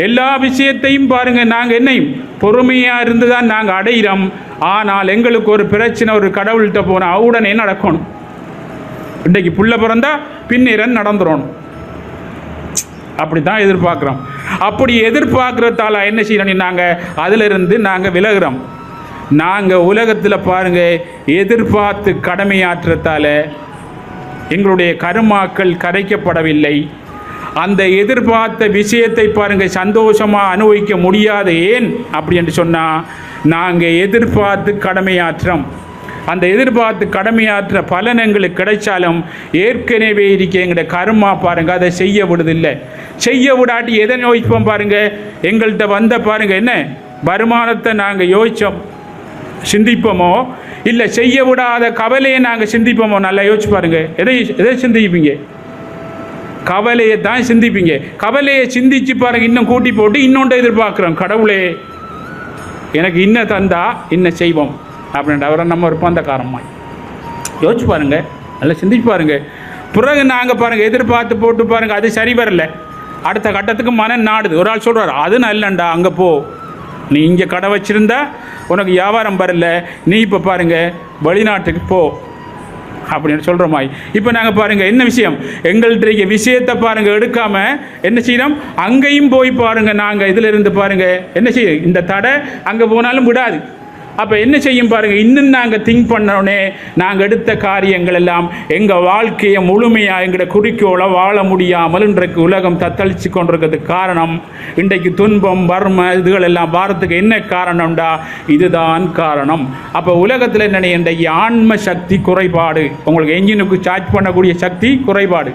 எல்லா விஷயத்தையும் பாருங்க, நாங்கள் என்னையும் பொறுமையாக இருந்து தான் நாங்கள் அடைகிறோம். ஆனால் எங்களுக்கு ஒரு பிரச்சனை, ஒரு கடவுள்கிட்ட போனால் உடனே நடக்கணும். இன்றைக்கு புள்ள பிறந்தா பின்னிரன் நடந்துடணும், அப்படி தான் எதிர்பார்க்குறோம். அப்படி எதிர்பார்க்குறதால என்ன செய்யணும், நாங்கள் அதிலிருந்து நாங்கள் விலகிறோம். நாங்கள் உலகத்தில் பாருங்கள் எதிர்பார்த்து கடமையாற்றத்தால் எங்களுடைய கருமாக்கள் கரைக்கப்படவில்லை. அந்த எதிர்பார்த்த விஷயத்தை பாருங்கள் சந்தோஷமாக அனுபவிக்க முடியாது. ஏன் அப்படி என்று சொன்னால், நாங்கள் எதிர்பார்த்து கடமையாற்றோம். அந்த எதிர்பார்த்து கடமையாற்ற பலன் எங்களுக்கு கிடைச்சாலும் ஏற்கனவே இருக்க எங்களுடைய கர்மா பாருங்கள் அதை செய்ய விடுதில்லை. செய்ய விடாட்டி எதை யோசிப்போம் பாருங்கள், எங்கள்கிட்ட வந்த பாருங்கள் என்ன வருமானத்தை நாங்கள் யோசித்தோம் சிந்திப்போமோ, இல்லை செய்ய விடாத கவலையை நாங்கள் சிந்திப்போமோ? நல்லா யோசிச்சு பாருங்கள். எதை சிந்திப்பீங்க? கவலையை தான் சிந்திப்பீங்க. கவலையை சிந்திச்சு பாருங்கள், இன்னும் கூட்டி போட்டு இன்னொன்று எதிர்பார்க்குறோம். கடவுளே எனக்கு இன்னும் தந்தா இன்னும் செய்வோம் அப்படின்ற அவரை நம்ம இருப்போம் அந்த காரணமாக. யோசிச்சு பாருங்கள், நல்லா சிந்திச்சு பாருங்கள். பிறகு நாங்கள் பாருங்கள் எதிர்பார்த்து போட்டு பாருங்கள், அது சரி வரல, அடுத்த கட்டத்துக்கு மனம் நாடுது. ஒரு ஆள் சொல்கிறார், அது நல்லண்டா, அங்கே போ, நீ இங்கே கடை வச்சுருந்தா உனக்கு வியாபாரம் வரல, நீ இப்போ பாருங்கள் வெளிநாட்டுக்கு போ அப்படின்னு சொல்கிற மாதிரி. இப்போ நாங்கள் பாருங்கள் என்ன விஷயம், எங்கள்கிட்ட விஷயத்தை பாருங்கள் எடுக்காமல் என்ன செய்யணும், அங்கேயும் போய் பாருங்கள். நாங்கள் இதில் இருந்து பாருங்கள் என்ன செய்யும், இந்த தடை அங்கே போனாலும் விடாது. அப்போ என்ன செய்யும் பாருங்கள், இன்னும் நாங்கள் திங்க் பண்ணோடனே நாங்கள் எடுத்த காரியங்கள் எல்லாம் எங்கள் வாழ்க்கையை முழுமையாக எங்களோட குறிக்கோளை வாழ முடியாமல் இன்றைக்கு உலகம் தத்தளித்து கொண்டிருக்கிறதுக்கு காரணம், இன்றைக்கு துன்பம் வறுமை இதுகள் எல்லாம் வாரத்துக்கு என்ன காரணம்டா, இதுதான் காரணம். அப்போ உலகத்தில் என்ன, இன்றைக்கு ஆன்ம சக்தி குறைபாடு, உங்களுக்கு என்ஜினுக்கு சார்ஜ் பண்ணக்கூடிய சக்தி குறைபாடு.